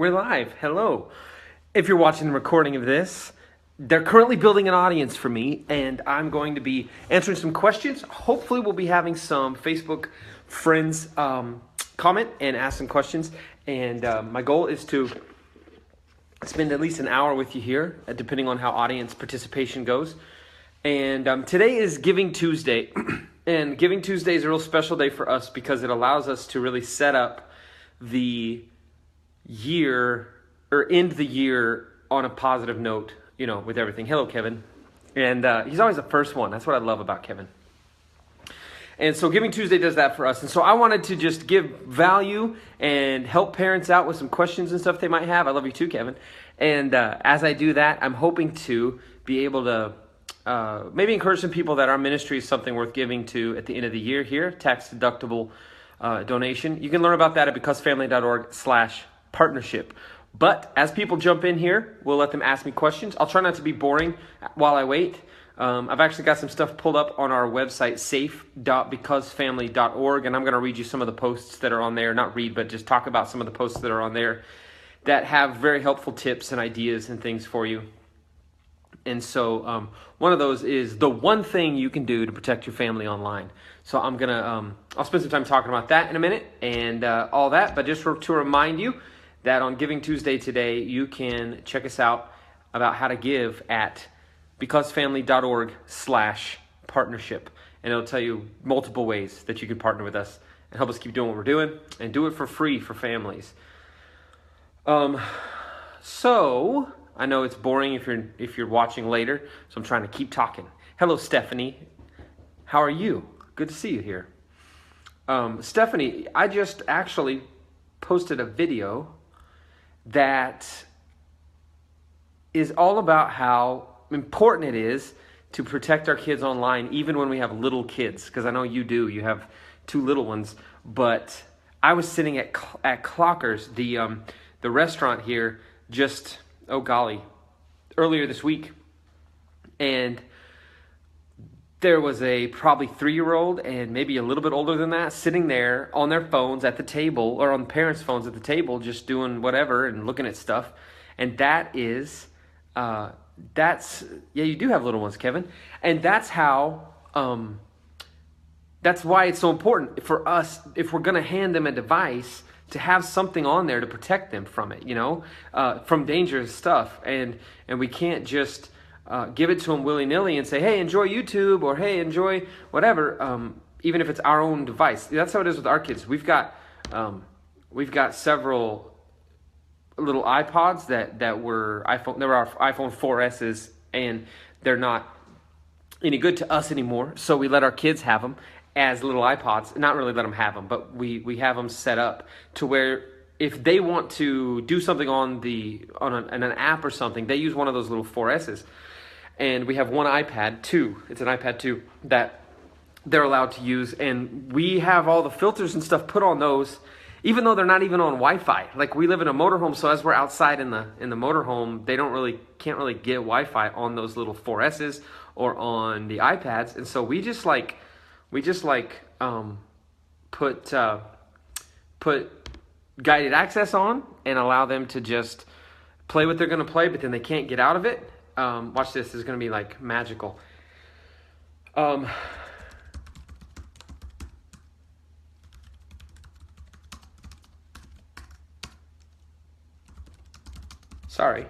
We're live. Hello. If you're watching the recording of this, they're currently building an audience for me, and I'm going to be answering some questions. Hopefully, we'll be having some Facebook friends comment and ask some questions. And my goal is to spend at least an hour with you here, depending on how audience participation goes. And today is Giving Tuesday. And Giving Tuesday is a real special day for us because it allows us to really set up the year or end the year on a positive note, you know, with everything. Hello, Kevin. And he's always the first one. That's what I love about Kevin. And so Giving Tuesday does that for us. And so I wanted to just give value and help parents out with some questions and stuff they might have. I love you too, Kevin. And as I do that, I'm hoping to be able to maybe encourage some people that our ministry is something worth giving to at the end of the year here, tax-deductible donation. You can learn about that at BecauseFamily.org/partnership. But as people jump in here, we'll let them ask me questions. I'll try not to be boring while I wait. I've actually got some stuff pulled up on our website, safe.becausefamily.org, and I'm going to read you some of the posts that are on there. Not read, but just talk about some of the posts that are on there that have very helpful tips and ideas and things for you. And so one of those is the one thing you can do to protect your family online. So I'm going to, I'll spend some time talking about that in a minute and all that. But just to remind you that on Giving Tuesday today, you can check us out about how to give at BecauseFamily.org/partnership. And it'll tell you multiple ways that you can partner with us and help us keep doing what we're doing and do it for free for families. So I know it's boring if you're watching later, so I'm trying to keep talking. Hello, Stephanie. How are you? Good to see you here. Stephanie, I just actually posted a video that is all about how important it is to protect our kids online, even when we have little kids, because I know you do. You have two little ones. But I was sitting at Clockers, the restaurant here, just, oh golly, earlier this week, and there was a probably 3-year-old and maybe a little bit older than that sitting there on their phones at the table, or on parents' phones at the table, just doing whatever and looking at stuff. And that is, yeah, you do have little ones, Kevin. And that's how, that's why it's so important for us, if we're going to hand them a device, to have something on there to protect them from it, you know, from dangerous stuff. And we can't just give it to them willy-nilly and say, hey, enjoy YouTube, or hey, enjoy whatever, even if it's our own device. That's how it is with our kids. We've got several little iPods that were our iPhone 4S's, and they're not any good to us anymore. So we let our kids have them as little iPods. Not really let them have them, but we have them set up to where if they want to do something on an app or something, they use one of those little 4S's. And we have one iPad 2. It's an iPad 2 that they're allowed to use. And we have all the filters and stuff put on those, even though they're not even on Wi-Fi. Like, we live in a motorhome, so as we're outside in the motorhome, they can't really get Wi-Fi on those little 4S's or on the iPads. And so we just put guided access on and allow them to just play what they're going to play, but then they can't get out of it. Watch this. This is going to be like magical. Sorry.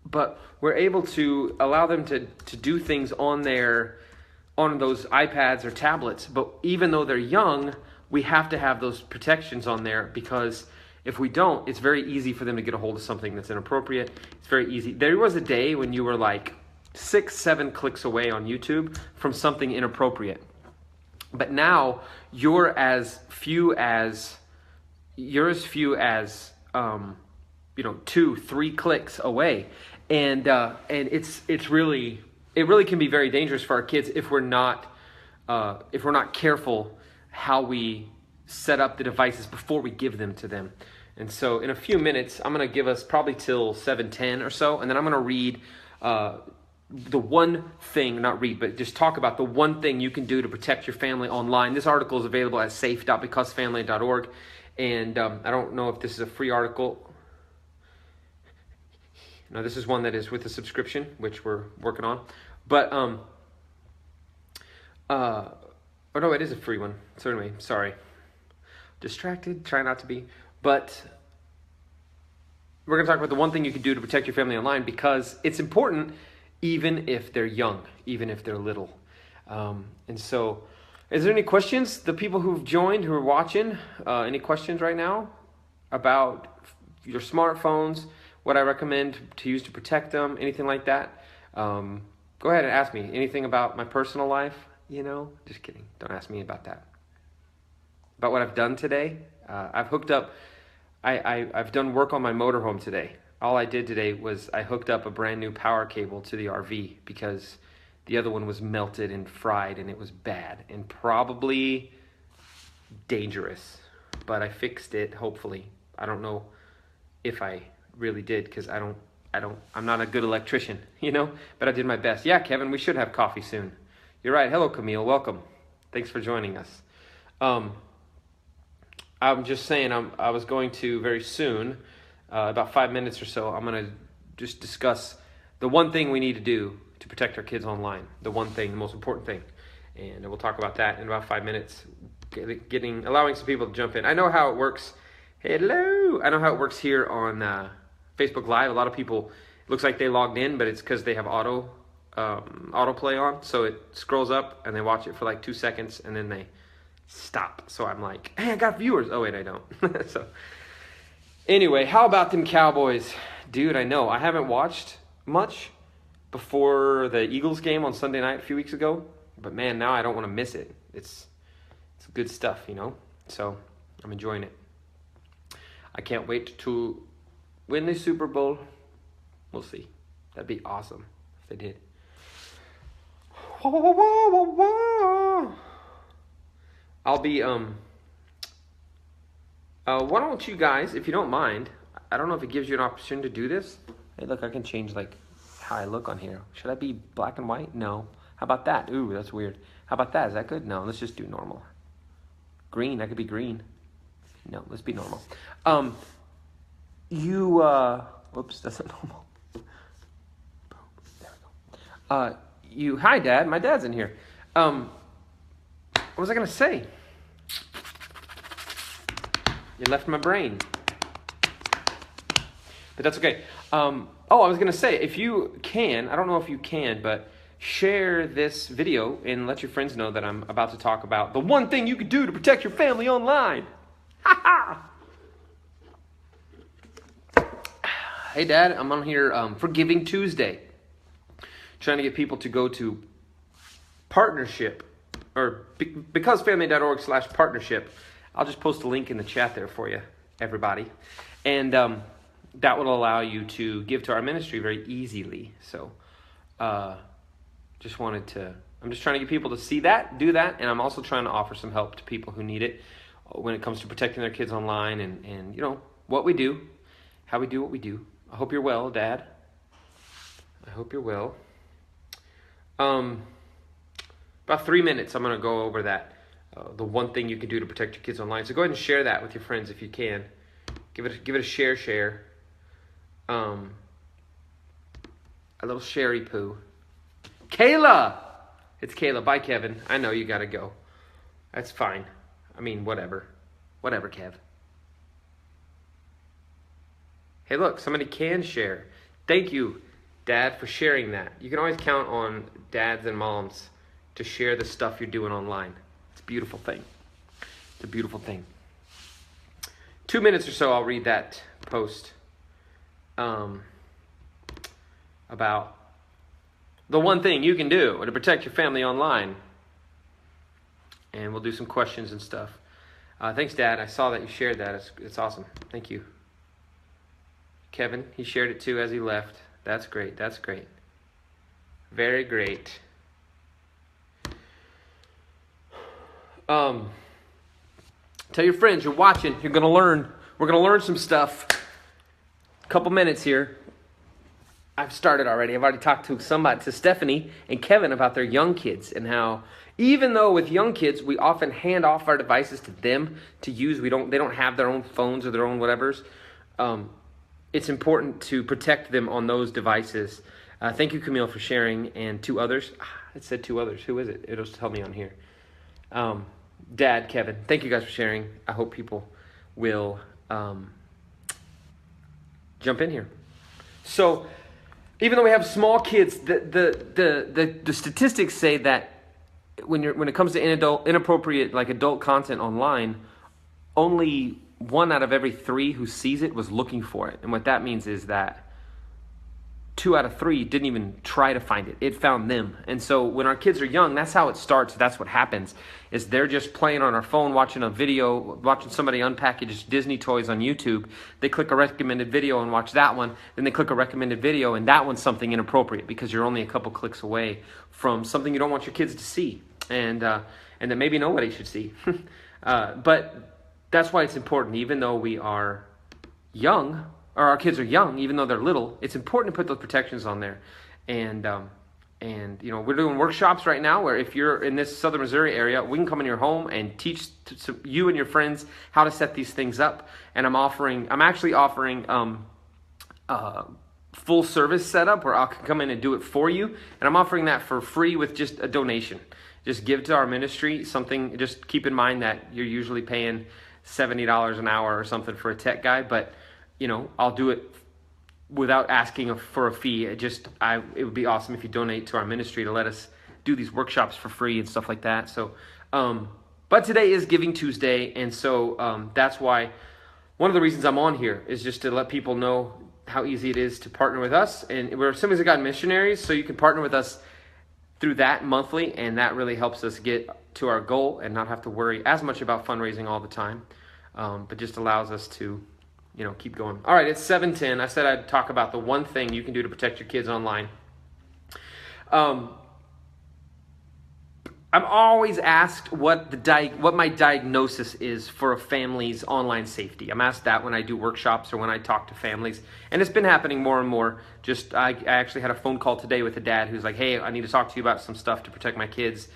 But we're able to allow them to do things on those iPads or tablets. But even though they're young, we have to have those protections on there, because if we don't, it's very easy for them to get a hold of something that's inappropriate. It's very easy. There was a day when you were like 6-7 clicks away on YouTube from something inappropriate. But now you're as few as 2-3 clicks away. And it really can be very dangerous for our kids if we're not careful how we set up the devices before we give them to them. And so in a few minutes, I'm going to give us probably till 7:10 or so, and then I'm going to read the one thing, not read, but just talk about the one thing you can do to protect your family online. This article is available at safe.becausefamily.org. And I don't know if this is a free article. No, this is one that is with a subscription, which we're working on. But, oh no, it is a free one. So anyway, sorry. Distracted, try not to be. But we're going to talk about the one thing you can do to protect your family online, because it's important even if they're young, even if they're little. And so, is there any questions? The people who've joined, who are watching, any questions right now about your smartphones, what I recommend to use to protect them, anything like that? Go ahead and ask me anything about my personal life, just kidding. Don't ask me about that. About what I've done today. I've hooked up, I've done work on my motorhome today. All I did today was I hooked up a brand new power cable to the RV because the other one was melted and fried and it was bad and probably dangerous. But I fixed it, hopefully. I don't know if I really did, because I'm not a good electrician, but I did my best. Yeah, Kevin, we should have coffee soon. You're right. Hello, Camille. Welcome. Thanks for joining us. I'm just saying I was going to very soon, about 5 minutes or so, I'm going to just discuss the one thing we need to do to protect our kids online. The one thing, the most important thing. And we'll talk about that in about 5 minutes, allowing some people to jump in. I know how it works. Hello. I know how it works here on Facebook Live. A lot of people, it looks like they logged in, but it's because they have autoplay on. So it scrolls up and they watch it for like 2 seconds and then they stop. So I'm like, hey, I got viewers. Oh, wait, I don't. So anyway, how about them Cowboys? Dude, I know. I haven't watched much before the Eagles game on Sunday night a few weeks ago. But man, now I don't want to miss it. It's good stuff, So I'm enjoying it. I can't wait to win the Super Bowl. We'll see. That'd be awesome if they did. I'll be, why don't you guys, if you don't mind, I don't know if it gives you an opportunity to do this. Hey, look, I can change, how I look on here. Should I be black and white? No. How about that? Ooh, that's weird. How about that? Is that good? No, let's just do normal. Green, I could be green. No, let's be normal. Whoops, that's not normal. There we go. Hi, Dad. My dad's in here. What was I going to say? You left my brain. But that's okay. I was going to say, if you can, I don't know if you can, but share this video and let your friends know that I'm about to talk about the one thing you can do to protect your family online. Ha ha! Hey, Dad, I'm on here for Giving Tuesday. Trying to get people to go to partnership, or BecauseFamily.org/partnership. I'll just post a link in the chat there for you, everybody. And that will allow you to give to our ministry very easily. So I'm just trying to get people to see that, do that, and I'm also trying to offer some help to people who need it when it comes to protecting their kids online and what we do, how we do what we do. I hope you're well, Dad. I hope you're well. About 3 minutes, I'm going to go over that. The one thing you can do to protect your kids online. So go ahead and share that with your friends if you can. Give it a share. A little sherry poo. Kayla! It's Kayla. Bye, Kevin. I know you got to go. That's fine. I mean, whatever. Whatever, Kev. Hey, look, somebody can share. Thank you, Dad, for sharing that. You can always count on dads and moms to share the stuff you're doing online. It's a beautiful thing. It's a beautiful thing. 2 minutes or so, I'll read that post about the one thing you can do to protect your family online. And we'll do some questions and stuff. Thanks, Dad. I saw that you shared that. It's awesome. Thank you. Kevin, he shared it too as he left. That's great. That's great. Very great. Tell your friends you're watching. You're going to learn. We're going to learn some stuff. A couple minutes here. I've started already. I've already talked to Stephanie and Kevin about their young kids and how even though with young kids we often hand off our devices to them to use, they don't have their own phones or their own whatevers. It's important to protect them on those devices. Thank you, Camille, for sharing, and 2 others. It said 2 others. Who is it? It'll tell me on here. Dad, Kevin. Thank you guys for sharing. I hope people will jump in here. So, even though we have small kids, the statistics say that when it comes to inappropriate like adult content online, only 1 out of every 3 who sees it was looking for it. And what that means is that 2 out of 3 didn't even try to find it. It found them. And so when our kids are young, that's how it starts. That's what happens, is they're just playing on our phone, watching a video, watching somebody unpackage Disney toys on YouTube. They click a recommended video and watch that one. Then they click a recommended video and that one's something inappropriate because you're only a couple clicks away from something you don't want your kids to see. And that maybe nobody should see. But that's why it's important, even though we are young, or our kids are young, even though they're little, it's important to put those protections on there. And we're doing workshops right now where if you're in this Southern Missouri area, we can come in your home and teach you and your friends how to set these things up. And I'm actually offering full service setup where I can come in and do it for you. And I'm offering that for free with just a donation. Just give to our ministry something. Just keep in mind that you're usually paying $70 an hour or something for a tech guy, but I'll do it without asking for a fee. It would be awesome if you donate to our ministry to let us do these workshops for free and stuff like that. So, but today is Giving Tuesday, and so that's why one of the reasons I'm on here is just to let people know how easy it is to partner with us. And we're Assemblies of God missionaries, so you can partner with us through that monthly, and that really helps us get to our goal and not have to worry as much about fundraising all the time, but just allows us to keep going. All right, it's 7:10. I said I'd talk about the one thing you can do to protect your kids online. I'm always asked what my diagnosis is for a family's online safety. I'm asked that when I do workshops or when I talk to families, and it's been happening more and more. I actually had a phone call today with a dad who's like, "Hey, I need to talk to you about some stuff to protect my kids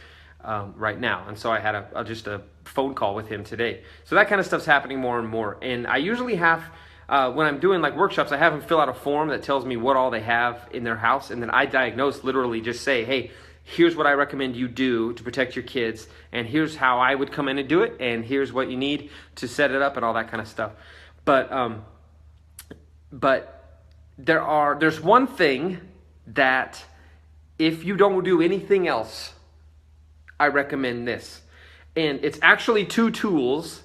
right now." And so I had just a phone call with him today. So that kind of stuff's happening more and more. And I usually have, when I'm doing like workshops, I have them fill out a form that tells me what all they have in their house, and then I diagnose, literally just say, "Hey, here's what I recommend you do to protect your kids, and here's how I would come in and do it, and here's what you need to set it up," and all that kind of stuff. But there's one thing that if you don't do anything else, I recommend this. And it's actually 2 tools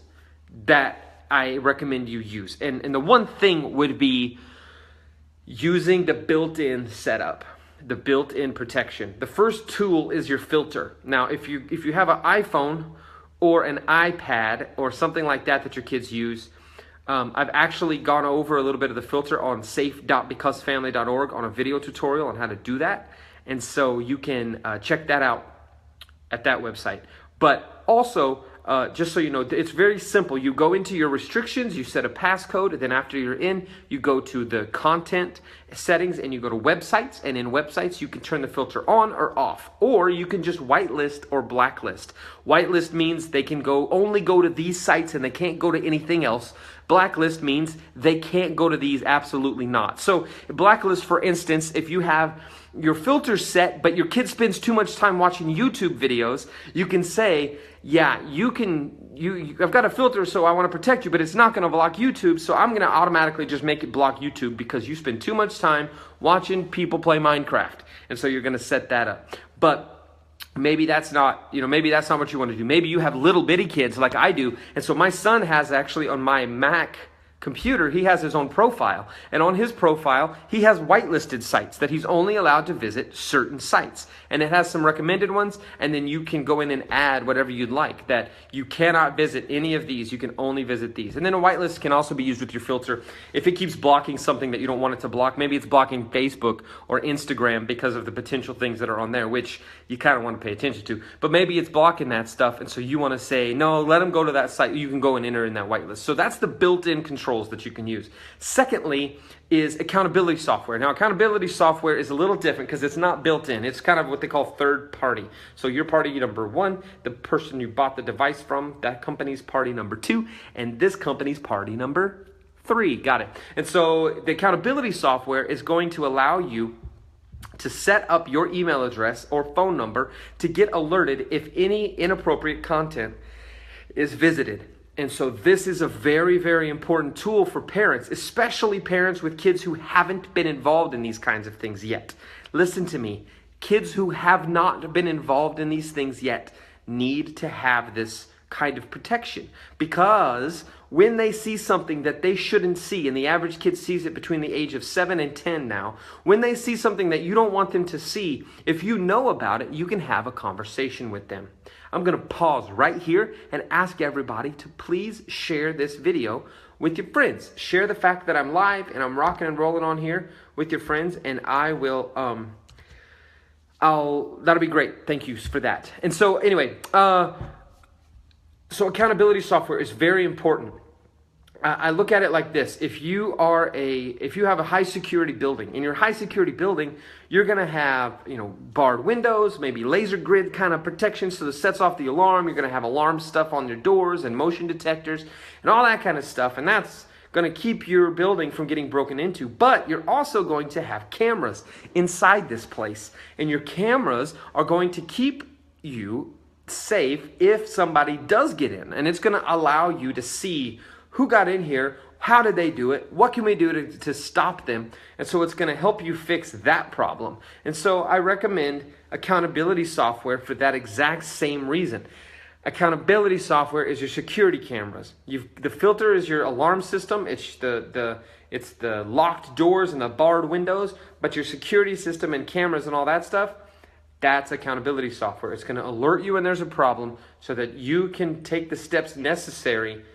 that I recommend you use. And the one thing would be using the built-in setup, the built-in protection. The first tool is your filter. Now, if you have an iPhone or an iPad or something like that your kids use, I've actually gone over a little bit of the filter on safe.becausefamily.org on a video tutorial on how to do that. And so you can check that out at that website. But also, just so you know, it's very simple. You go into your restrictions, you set a passcode, and then after you're in, you go to the content settings and you go to websites, and in websites you can turn the filter on or off, or you can just whitelist or blacklist. Whitelist means they can only go to these sites and they can't go to anything else. Blacklist means they can't go to these, absolutely not. So blacklist, for instance, if you have your filter set, but your kid spends too much time watching YouTube videos, you can say, yeah, I've got a filter, so I want to protect you, but it's not going to block YouTube, so I'm going to automatically just make it block YouTube because you spend too much time watching people play Minecraft. And so you're going to set that up. But maybe that's not what you want to do. Maybe you have little bitty kids like I do. And so my son has actually on my Mac computer, he has his own profile. And on his profile, he has whitelisted sites that he's only allowed to visit certain sites. And it has some recommended ones, and then you can go in and add whatever you'd like, that you cannot visit any of these, you can only visit these. And then a whitelist can also be used with your filter. If it keeps blocking something that you don't want it to block, maybe it's blocking Facebook or Instagram because of the potential things that are on there, which you kind of want to pay attention to. But maybe it's blocking that stuff, and so you want to say, no, let them go to that site. You can go and enter in that whitelist. So that's the built-in control controls that you can use. Secondly is accountability software. Now, accountability software is a little different because it's not built in. It's kind of what they call third party. So your party number one, the person you bought the device from, that company's party number two, and this company's party number three. Got it. And so the accountability software is going to allow you to set up your email address or phone number to get alerted if any inappropriate content is visited. And so this is a very, very important tool for parents, especially parents with kids who haven't been involved in these kinds of things yet. Listen to me. Kids who have not been involved in these things yet need to have this kind of protection, because when they see something that they shouldn't see, and the average kid sees it between the age of 7 and 10 now, when they see something that you don't want them to see, if you know about it, you can have a conversation with them. I'm going to pause right here and ask everybody to please share this video with your friends. Share the fact that I'm live and I'm rocking and rolling on here with your friends, and I will that'll be great. Thank you for that. And so anyway, so accountability software is very important. I look at it like this. If you have a high security building, in your high security building, you're going to have, barred windows, maybe laser grid kind of protection so that sets off the alarm. You're going to have alarm stuff on your doors and motion detectors and all that kind of stuff. And that's going to keep your building from getting broken into. But you're also going to have cameras inside this place. And your cameras are going to keep you safe if somebody does get in. And it's going to allow you to see who got in here, how did they do it, what can we do to stop them. And so it's going to help you fix that problem. And so I recommend accountability software for that exact same reason. Accountability software is your security cameras. The filter is your alarm system. It's the locked doors and the barred windows. But your security system and cameras and all that stuff, that's accountability software. It's going to alert you when there's a problem so that you can take the steps necessary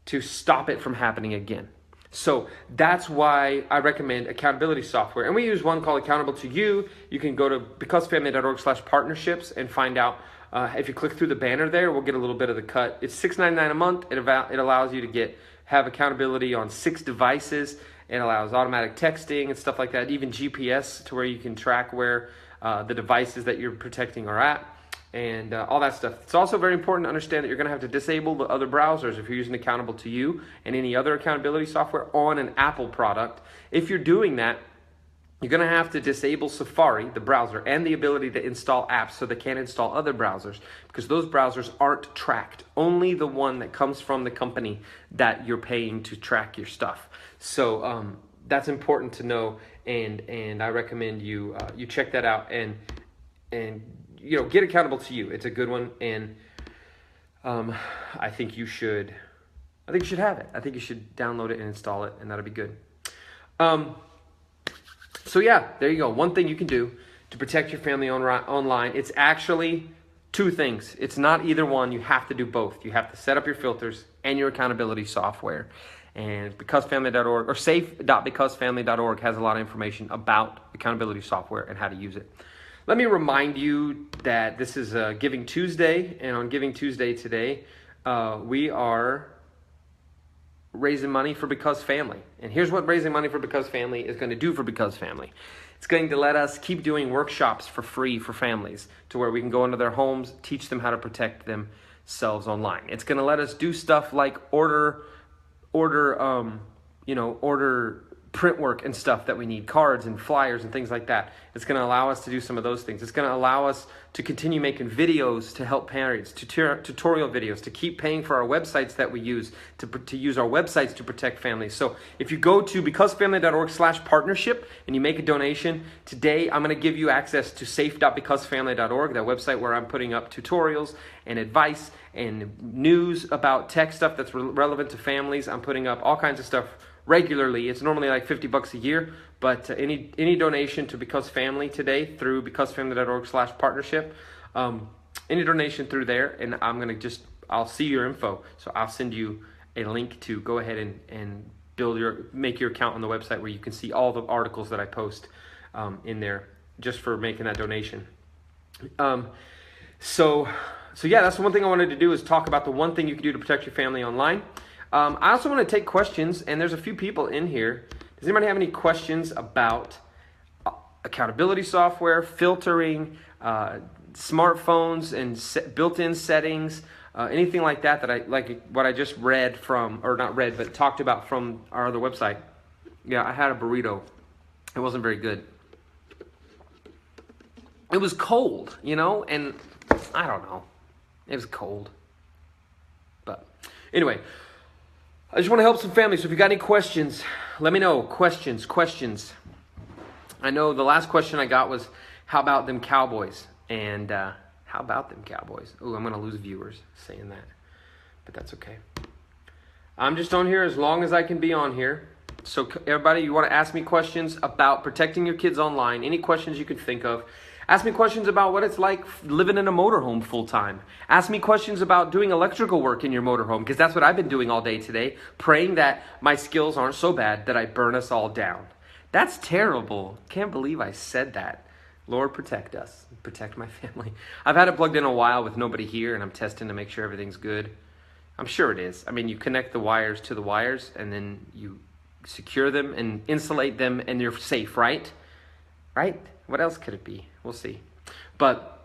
to stop it from happening again. So that's why I recommend accountability software. And we use one called Accountable to You. You can go to BecauseFamily.org/partnerships and find out. If you click through the banner there, we'll get a little bit of the cut. It's $6.99 a month. It allows you to have accountability on 6 devices. It allows automatic texting and stuff like that, even GPS to where you can track where the devices that you're protecting are at, and all that stuff. It's also very important to understand that you're going to have to disable the other browsers if you're using Accountable to You and any other accountability software on an Apple product. If you're doing that, you're going to have to disable Safari, the browser, and the ability to install apps so they can't install other browsers, because those browsers aren't tracked. Only the one that comes from the company that you're paying to track your stuff. So that's important to know, and I recommend you check that out and get Accountable to You. It's a good one, and I think you should have it. I think you should download it and install it, and that'll be good. So yeah, there you go. One thing you can do to protect your family online. It's actually 2 things. It's not either one. You have to do both. You have to set up your filters and your accountability software. And BecauseFamily.org or safe.BecauseFamily.org has a lot of information about accountability software and how to use it. Let me remind you that this is Giving Tuesday, and on Giving Tuesday today, we are raising money for Because Family. And here's what raising money for Because Family is going to do for Because Family. It's going to let us keep doing workshops for free for families to where we can go into their homes, teach them how to protect themselves online. It's going to let us do stuff like order print work and stuff that we need, cards and flyers and things like that. It's going to allow us to do some of those things. It's going to allow us to continue making videos to help parents, tutorial videos, to keep paying for our websites that we use, to use our websites to protect families. So if you go to BecauseFamily.org/partnership and you make a donation, today I'm going to give you access to safe.BecauseFamily.org, that website where I'm putting up tutorials and advice and news about tech stuff that's relevant to families. I'm putting up all kinds of stuff regularly. It's normally like $50 a year, but any donation to Because Family today through BecauseFamily.org/partnership, any donation through there, and I'll see your info. So I'll send you a link to go ahead and make your account on the website where you can see all the articles that I post in there just for making that donation. So yeah, that's the one thing I wanted to do, is talk about the one thing you can do to protect your family online. I also want to take questions, and there's a few people in here. Does anybody have any questions about accountability software, filtering, smartphones, and built-in settings, anything like that like what I just read from, or not read, but talked about from our other website? Yeah, I had a burrito. It wasn't very good. It was cold, and I don't know. It was cold. But anyway, I just want to help some families. So if you got any questions, let me know. Questions. I know the last question I got was, how about them Cowboys? And how about them Cowboys? Oh, I'm going to lose viewers saying that. But that's okay. I'm just on here as long as I can be on here. So everybody, you want to ask me questions about protecting your kids online, any questions you can think of. Ask me questions about what it's like living in a motorhome full time. Ask me questions about doing electrical work in your motorhome, because that's what I've been doing all day today, praying that my skills aren't so bad that I burn us all down. That's terrible. Can't believe I said that. Lord, protect us. Protect my family. I've had it plugged in a while with nobody here, and I'm testing to make sure everything's good. I'm sure it is. I mean, you connect the wires to the wires, and then you secure them and insulate them, and you're safe, right? Right? What else could it be? We'll see. But,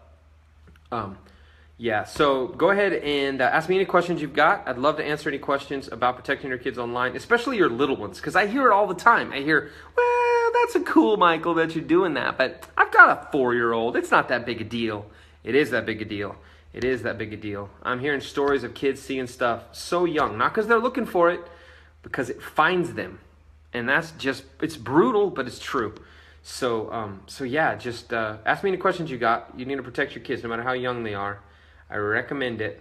yeah, so go ahead and ask me any questions you've got. I'd love to answer any questions about protecting your kids online, especially your little ones, because I hear it all the time. I hear, well, that's a cool, Michael, that you're doing that, but I've got a 4-year-old. It's not that big a deal. It is that big a deal. It is that big a deal. I'm hearing stories of kids seeing stuff so young, not because they're looking for it, because it finds them. And that's just, it's brutal, but it's true. So yeah, just ask me any questions you got. You need to protect your kids no matter how young they are. I recommend it.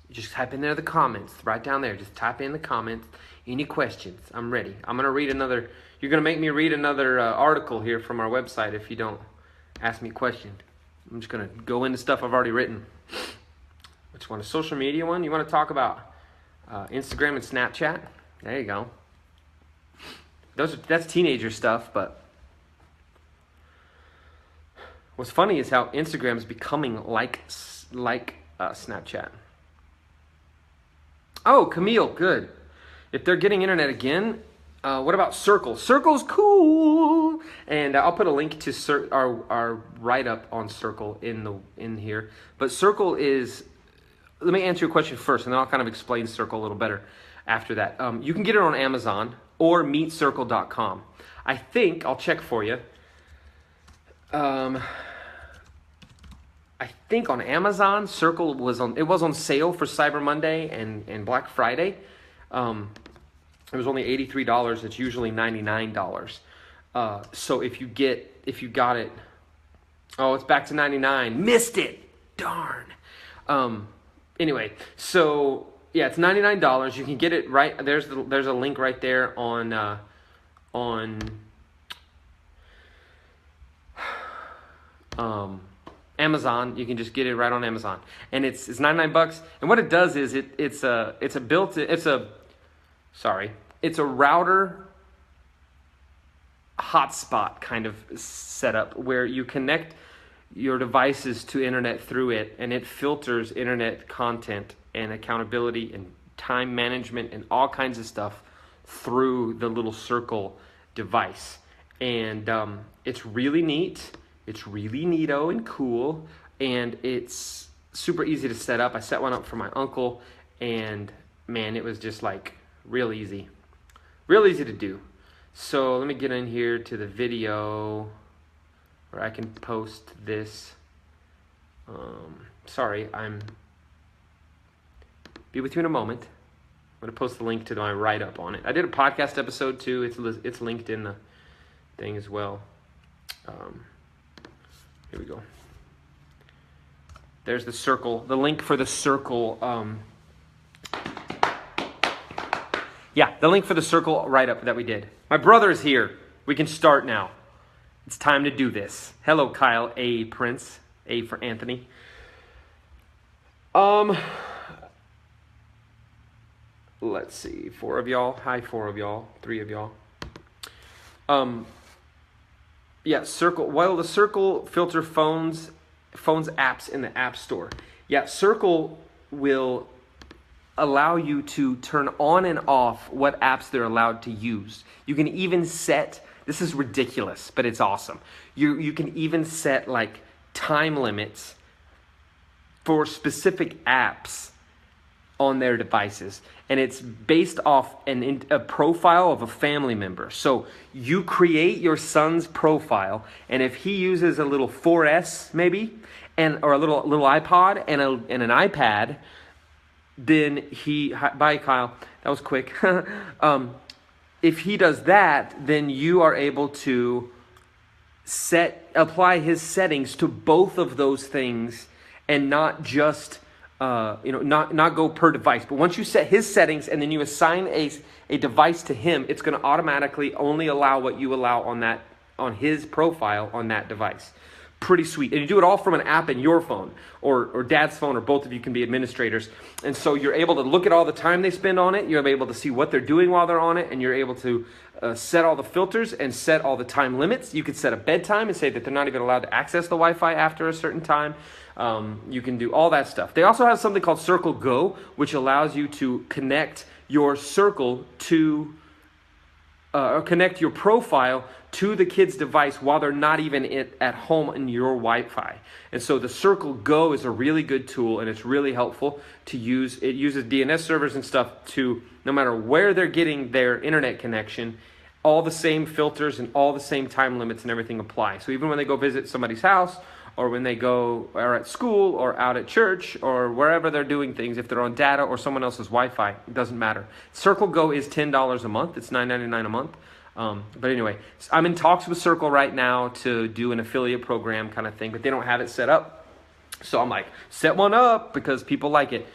Just type in there the comments, right down there. Just type in the comments. Any questions? I'm ready. I'm going to read another, you're going to make me read another article here from our website if you don't ask me questions. I'm just going to go into stuff I've already written. Which one? A social media one? You want to talk about Instagram and Snapchat? There you go. That's teenager stuff, but what's funny is how Instagram is becoming like Snapchat. Oh, Camille, good. If they're getting internet again, what about Circle? Circle's cool, and I'll put a link to our write-up on Circle in here. But Circle is. Let me answer your question first, and then I'll kind of explain Circle a little better after that. You can get it on Amazon or meetcircle.com. I think, I'll check for you. I think on Amazon, Circle was on sale for Cyber Monday and Black Friday. It was only $83. It's usually $99. So if you got it, oh, it's back to $99. Missed it. Darn. Anyway, so yeah, it's $99. You can get it right. There's a link right there on Amazon. You can just get it right on Amazon, and it's $99. And what it does is it's a router hotspot kind of setup where you connect your devices to internet through it, and it filters internet content and accountability and time management and all kinds of stuff through the little Circle device. And it's really neat. It's really neato and cool, and it's super easy to set up. I set one up for my uncle, and man, it was just like real easy to do. So let me get in here to the video where I can post this. Sorry, be with you in a moment. I'm going to post the link to my write-up on it. I did a podcast episode too. It's linked in the thing as well. Here we go. There's the Circle, the link for the Circle. The link for the Circle write-up that we did. My brother is here. We can start now. It's time to do this. Hello, Kyle A. Prince. A for Anthony. Let's see. 4 of y'all. Hi, 4 of y'all. 3 of y'all. Circle. Well, the Circle filter phones apps in the App Store. Yeah, Circle will allow you to turn on and off what apps they're allowed to use. You can even set, this is ridiculous, but it's awesome. You can even set like time limits for specific apps on their devices, and it's based off a profile of a family member. So you create your son's profile, and if he uses a little 4S maybe, or a little iPod and an iPad, then bye Kyle, that was quick. If he does that, then you are able to apply his settings to both of those things, and not just not go per device. But once you set his settings and then you assign a device to him, it's going to automatically only allow what you allow on his profile on that device. Pretty sweet. And you do it all from an app in your phone or dad's phone, or both of you can be administrators. And so you're able to look at all the time they spend on it. You're able to see what they're doing while they're on it, and you're able to set all the filters and set all the time limits. You could set a bedtime and say that they're not even allowed to access the Wi-Fi after a certain time. You can do all that stuff. They also have something called Circle Go, which allows you to connect your Circle to or connect your profile to the kid's device while they're not even at home in your Wi-Fi. And so the Circle Go is a really good tool, and it's really helpful to use. It uses DNS servers and stuff to, no matter where they're getting their internet connection, all the same filters and all the same time limits and everything apply. So even when they go visit somebody's house, or when they are at school or out at church or wherever they're doing things, if they're on data or someone else's Wi-Fi, it doesn't matter. Circle Go is $10 a month. It's $9.99 a month. But anyway, I'm in talks with Circle right now to do an affiliate program kind of thing, but they don't have it set up. So I'm like, set one up because people like it.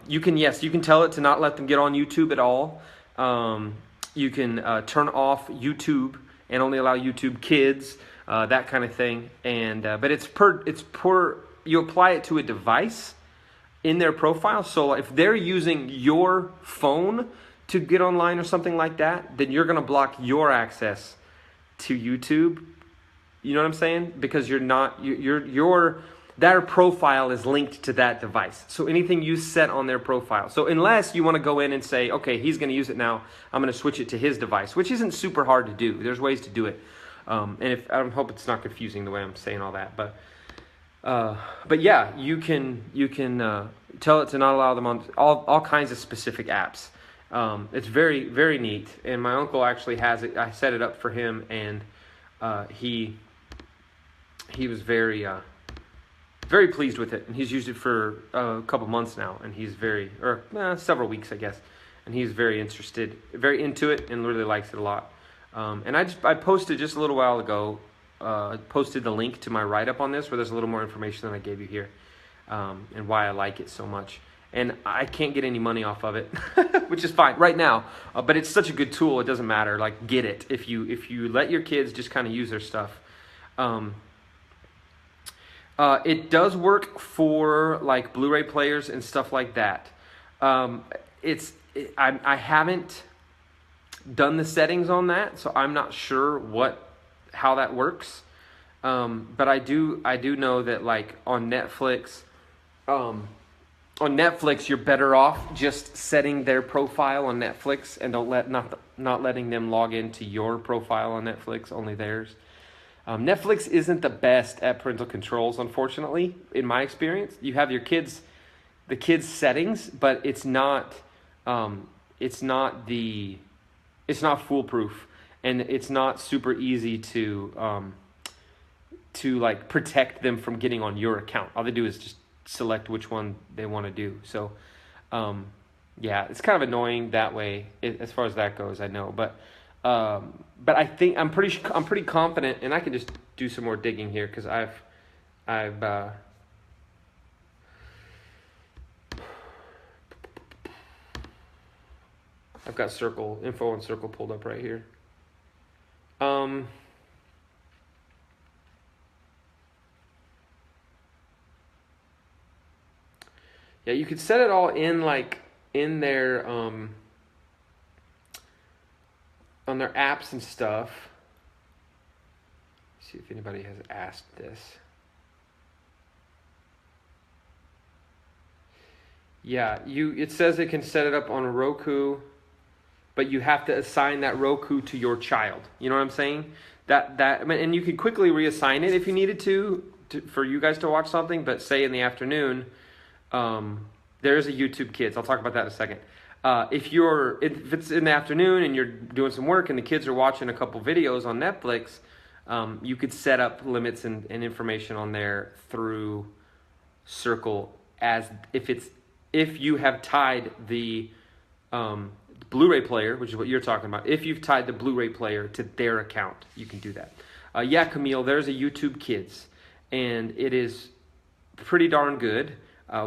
You can tell it to not let them get on YouTube at all. You can turn off YouTube and only allow YouTube Kids. That kind of thing, and but it's per you apply it to a device in their profile. So if they're using your phone to get online or something like that, then you're gonna block your access to YouTube. You know what I'm saying? Because their profile is linked to that device. So anything you set on their profile. So unless you want to go in and say, okay, he's going to use it now, I'm going to switch it to his device, which isn't super hard to do. There's ways to do it. And I hope it's not confusing the way I'm saying all that, but yeah, you can tell it to not allow them on all kinds of specific apps. It's very, very neat. And my uncle actually has it. I set it up for him, and he was very pleased with it, and he's used it for a couple months now, and he's several weeks, I guess, and he's very into it, and really likes it a lot. And I posted just a little while ago, posted the link to my write-up on this, where there's a little more information than I gave you here, and why I like it so much. And I can't get any money off of it, which is fine right now. But it's such a good tool, it doesn't matter. Like, get it if you let your kids just kind of use their stuff. It does work for like Blu-ray players and stuff like that. I haven't done the settings on that, so I'm not sure how that works. But I do know that like on Netflix, you're better off just setting their profile on Netflix and not letting them log into your profile on Netflix, only theirs. Netflix isn't the best at parental controls, unfortunately, in my experience. You have the kids' settings, but it's not foolproof, and it's not super easy to like protect them from getting on your account. All they do is just select which one they want to do. So, yeah, it's kind of annoying that way as far as that goes. I know, but I think I'm pretty confident, and I can just do some more digging here because I've got info on Circle pulled up right here. Yeah, you could set it all in their on their apps and stuff. See if anybody has asked this. Yeah, it says it can set it up on a Roku, but you have to assign that Roku to your child. You know what I'm saying? I mean, and you could quickly reassign it if you needed for you guys to watch something. But say in the afternoon, there's a YouTube Kids. I'll talk about that in a second. If it's in the afternoon and you're doing some work and the kids are watching a couple videos on Netflix, you could set up limits and information on there through Circle, as if you have tied the Blu-ray player, which is what you're talking about. If you've tied the Blu-ray player to their account, you can do that. Yeah, Camille, there's a YouTube Kids, and it is pretty darn good.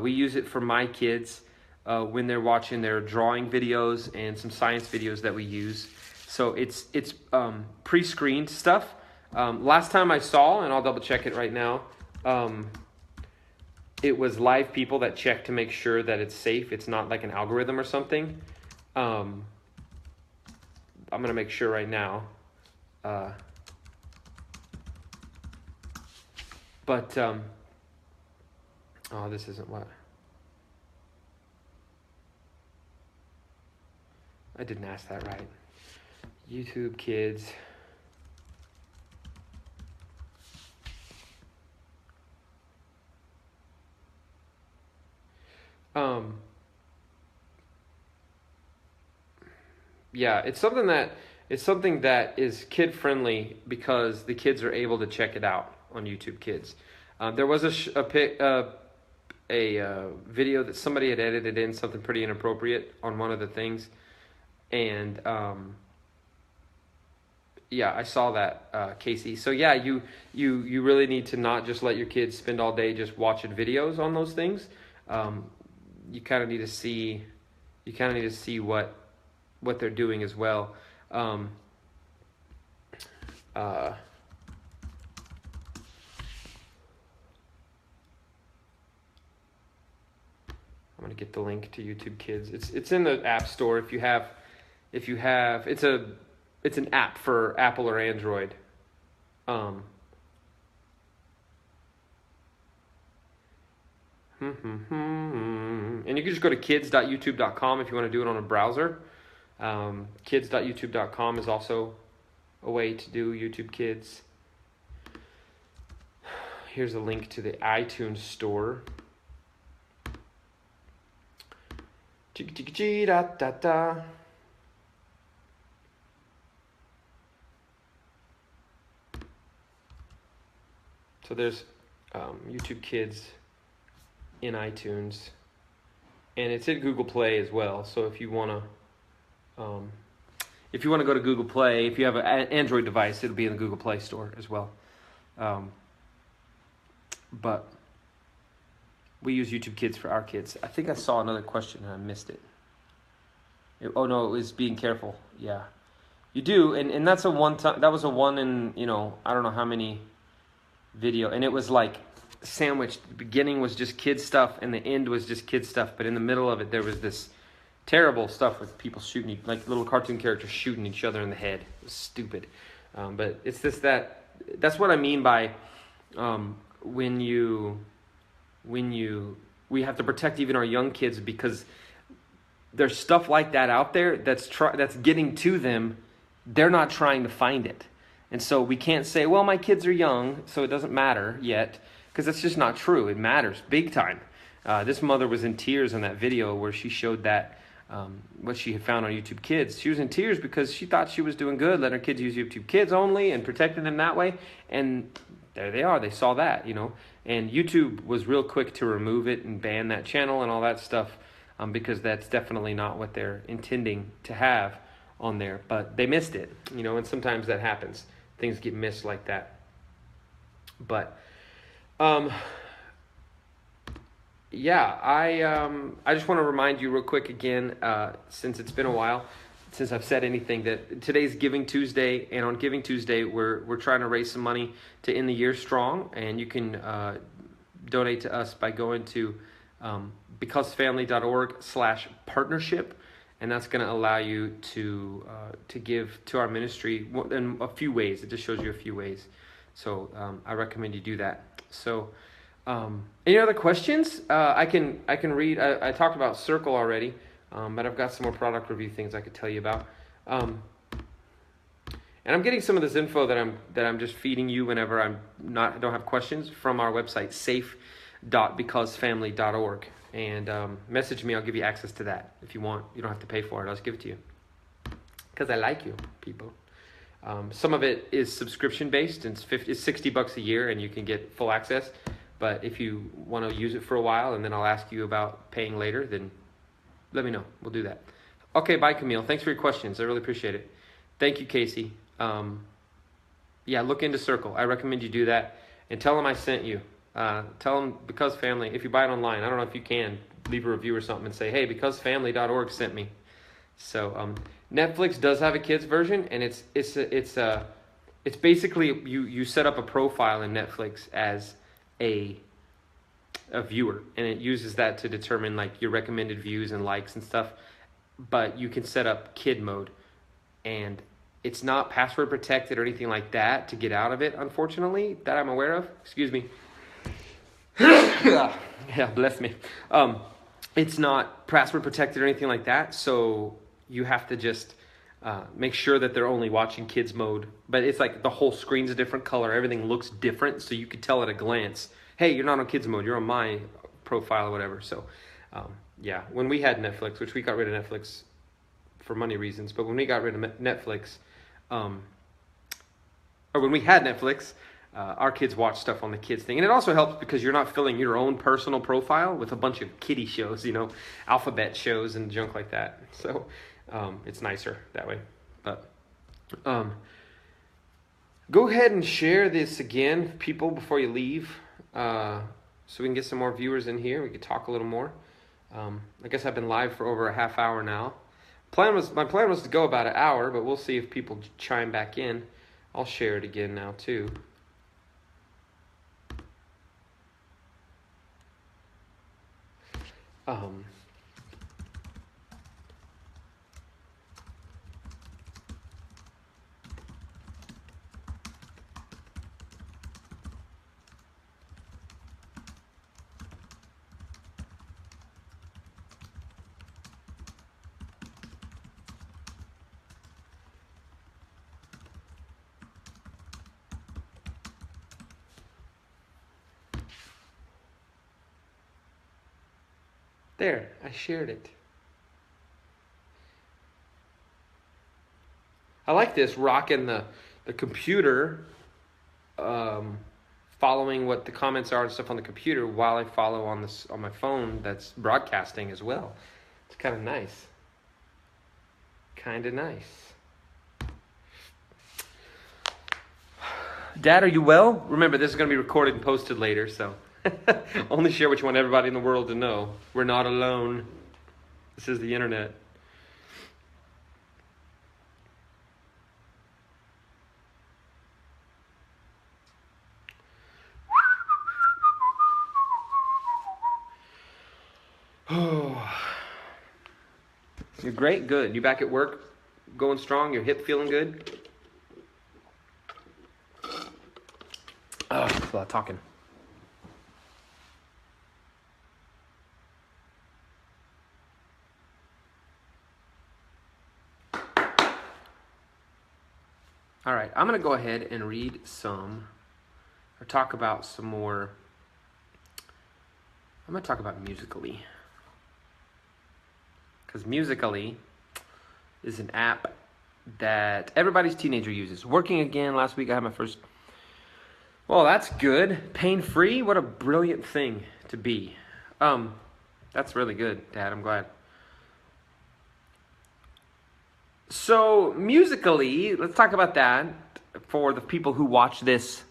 We use it for my kids when they're watching their drawing videos and some science videos that we use. So it's pre-screened stuff. Last time I saw, and I'll double check it right now, it was live people that check to make sure that it's safe. It's not like an algorithm or something. I'm going to make sure right now. Oh, this isn't what. I didn't ask that right. YouTube Kids. Yeah, it's something that is kid friendly because the kids are able to check it out on YouTube Kids. There was a video that somebody had edited in something pretty inappropriate on one of the things, and yeah, I saw that, Casey. So yeah, you really need to not just let your kids spend all day just watching videos on those things. You kind of need to see what they're doing as well. I'm gonna get the link to YouTube Kids. It's in the App Store. If you have, it's an app for Apple or Android. And you can just go to kids.youtube.com if you want to do it on a browser. Kids.youtube.com is also a way to do YouTube Kids. Here's a link to the iTunes store. Da. So there's YouTube Kids in iTunes, and it's in Google Play as well. So if you want to go to Google Play, if you have an Android device, it'll be in the Google Play Store as well. But we use YouTube Kids for our kids. I think I saw another question and I missed it. Oh no, it was being careful. Yeah, you do, and that's a one time. That was a one in I don't know how many video, and it was like sandwiched. The beginning was just kid stuff and the end was just kid stuff, but in the middle of it there was this terrible stuff with people shooting, like little cartoon characters shooting each other in the head. It was stupid. But it's that's what I mean by we have to protect even our young kids, because there's stuff like that out there that's getting to them. They're not trying to find it. And so we can't say, well, my kids are young, so it doesn't matter yet, because that's just not true. It matters big time. This mother was in tears in that video where she showed that what she had found on YouTube Kids. She was in tears because she thought she was doing good, letting her kids use YouTube Kids only and protecting them that way. And there they are. They saw that, And YouTube was real quick to remove it and ban that channel and all that stuff, because that's definitely not what they're intending to have on there. But they missed it, and sometimes that happens. Things get missed like that. But yeah, I just want to remind you real quick again, since it's been a while since I've said anything, that today's Giving Tuesday, and on Giving Tuesday we're trying to raise some money to end the year strong, and you can donate to us by going to BecauseFamily.org/partnership, and that's going to allow you to give to our ministry in a few ways. It just shows you a few ways, so I recommend you do that. So Any other questions? I can read. I talked about Circle already, but I've got some more product review things I could tell you about. And I'm getting some of this info that I'm just feeding you whenever don't have questions from our website safe.becausefamily.org, and message me. I'll give you access to that if you want. You don't have to pay for it. I'll just give it to you because I like you, people. Some of it is subscription based, and it's $60 a year, and you can get full access. But if you want to use it for a while, and then I'll ask you about paying later, then let me know. We'll do that. Okay, bye, Camille. Thanks for your questions. I really appreciate it. Thank you, Casey. Yeah, look into Circle. I recommend you do that, and tell them I sent you. Tell them Because Family. If you buy it online, I don't know if you can leave a review or something and say, "Hey, BecauseFamily.org sent me." So Netflix does have a kids version, and it's basically you set up a profile in Netflix as a viewer, and it uses that to determine like your recommended views and likes and stuff. But you can set up kid mode, and it's not password protected or anything like that to get out of it, unfortunately, that I'm aware of. Excuse me. Yeah, bless me. It's not password protected or anything like that, so you have to just make sure that they're only watching kids mode. But it's like the whole screen's a different color. Everything looks different, so you could tell at a glance, hey, you're not on kids mode. You're on my profile or whatever. So, yeah, when we had Netflix, which we got rid of Netflix for money reasons, but when we got rid of Netflix, or when we had Netflix, our kids watch stuff on the kids thing. And it also helps because you're not filling your own personal profile with a bunch of kiddie shows, alphabet shows and junk like that. So it's nicer that way. But go ahead and share this again, people, before you leave, so we can get some more viewers in here. We can talk a little more. I guess I've been live for over a half hour now. My plan was to go about an hour, but we'll see if people chime back in. I'll share it again now too. There, I shared it. I like this, rocking the computer, following what the comments are and stuff on the computer while I follow on my phone that's broadcasting as well. It's kind of nice. Kind of nice. Dad, are you well? Remember, this is going to be recorded and posted later, so only share what you want everybody in the world to know. We're not alone. This is the internet. Oh, you're great. Good. You back at work? Going strong? Your hip feeling good? Oh, that's a lot of talking. All right, I'm going to go ahead and read or talk about some more. I'm going to talk about Musical.ly. Because Musical.ly is an app that everybody's teenager uses. Working again. Last week I had my first. Well, that's good. Pain-free. What a brilliant thing to be. That's really good, Dad. I'm glad. So, Musical.ly, let's talk about that for the people who watch this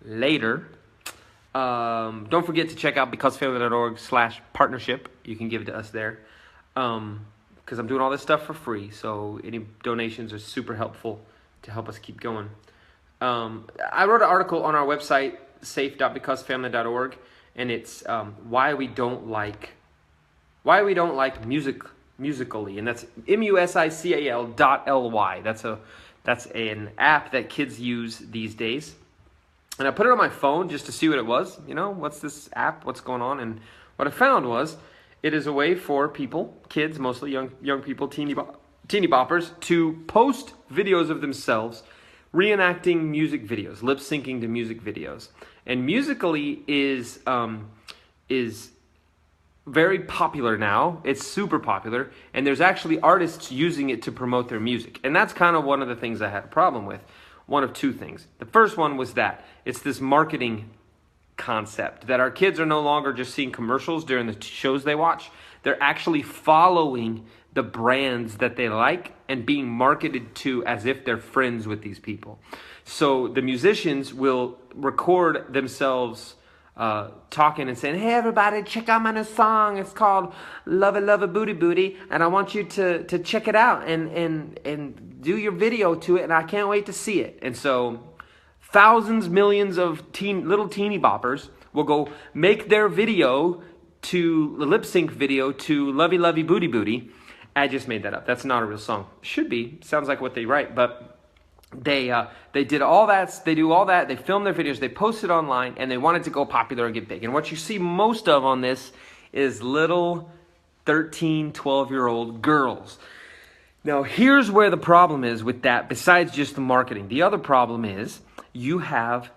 later. Don't forget to check out BecauseFamily.org/partnership. You can give it to us there. Because I'm doing all this stuff for free. So, any donations are super helpful to help us keep going. I wrote an article on our website, safe.becausefamily.org, and it's why we don't like Musical.ly, and that's musical.ly. That's an app that kids use these days, And I put it on my phone just to see what it was. You know, what's this app? What's going on? And what I found was it is a way for people, kids, mostly young people, teeny boppers, to post videos of themselves reenacting music videos, lip syncing to music videos. And Musically is very popular now. It's super popular, and there's actually artists using it to promote their music. And that's kind of one of the things I had a problem with. One of two things. The first one was that it's this marketing concept that our kids are no longer just seeing commercials during the shows they watch. They're actually following the brands that they like and being marketed to as if they're friends with these people. So the musicians will record themselves talking and saying, "Hey everybody, check out my new song. It's called Love It, Love It, Booty Booty, and I want you to check it out and do your video to it, and I can't wait to see it." And so thousands, millions of little teeny boppers will go make their video to the lip sync video to Lovey Lovey Booty Booty. I just made that up. That's not a real song. Should be. Sounds like what they write, but they did all that. They do all that. They film their videos. They post it online, and they want it to go popular and get big. And what you see most of on this is little 13, 12-year-old girls. Now, here's where the problem is with that, besides just the marketing. The other problem is you have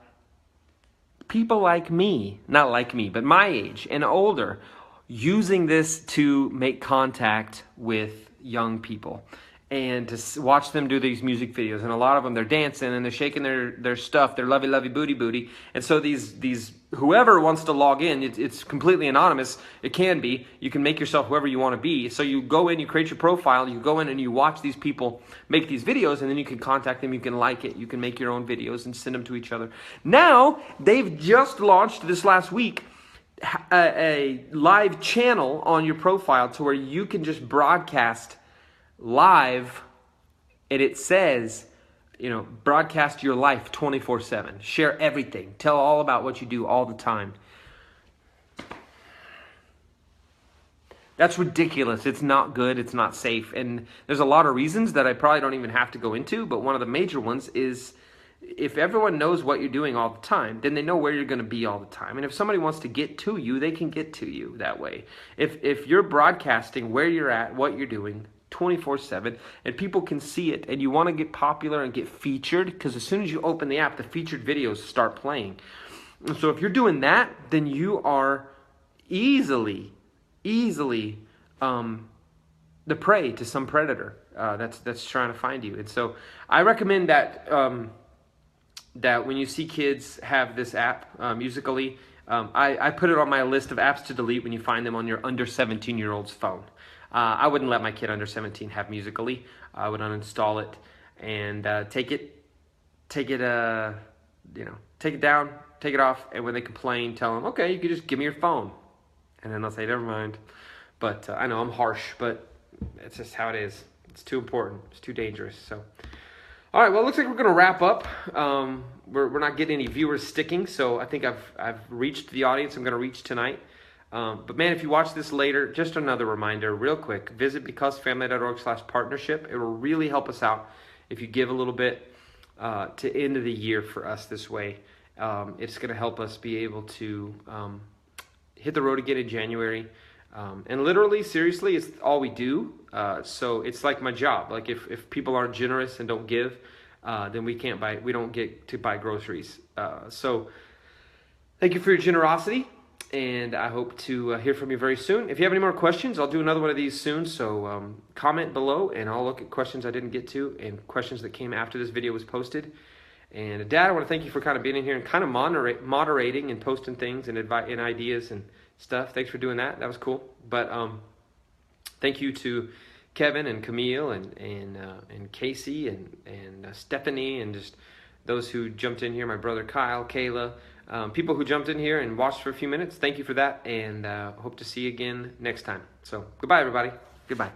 people like me, not like me, but my age and older, using this to make contact with young people and to watch them do these music videos. And a lot of them, they're dancing and they're shaking their stuff, their lovey lovey booty booty. And so these whoever wants to log in, it's completely anonymous. It can be. You can make yourself whoever you want to be. So you go in, you create your profile, you go in and you watch these people make these videos, and then you can contact them, you can like it, you can make your own videos and send them to each other. Now, they've just launched this last week a live channel on your profile to where you can just broadcast live, and it says, you know, broadcast your life 24/7. Share everything. Tell all about what you do all the time. That's ridiculous. It's not good. It's not safe. And there's a lot of reasons that I probably don't even have to go into, but one of the major ones is if everyone knows what you're doing all the time, then they know where you're going to be all the time. And if somebody wants to get to you, they can get to you that way. If you're broadcasting where you're at, what you're doing 24/7, and people can see it, and you want to get popular and get featured, because as soon as you open the app, the featured videos start playing. And so if you're doing that, then you are easily the prey to some predator that's trying to find you. And so I recommend that that when you see kids have this app, Musically, I put it on my list of apps to delete when you find them on your under 17-year-old's phone. I wouldn't let my kid under 17 have Musically. I would uninstall it and take it down, take it off, and when they complain, tell them, okay, you can just give me your phone. And then they'll say, never mind. But I know I'm harsh, but it's just how it is. It's too important. It's too dangerous. So, all right, well, it looks like we're going to wrap up. We're not getting any viewers sticking, so I think I've reached the audience I'm going to reach tonight. But man, if you watch this later, just another reminder, real quick, visit BecauseFamily.org/partnership. It will really help us out if you give a little bit to end of the year for us this way. It's going to help us be able to hit the road again in January. And literally, seriously, it's all we do. So it's like my job. Like if people aren't generous and don't give, then we don't get to buy groceries. So thank you for your generosity. And I hope to hear from you very soon. If you have any more questions, I'll do another one of these soon. So comment below, and I'll look at questions I didn't get to and questions that came after this video was posted. And Dad, I want to thank you for kind of being in here and kind of moderating and posting things and ideas and stuff. Thanks for doing that. That was cool. But thank you to Kevin and Camille and Casey and Stephanie and just those who jumped in here. My brother Kyle, Kayla. People who jumped in here and watched for a few minutes, thank you for that, and hope to see you again next time. So, goodbye, everybody. Goodbye.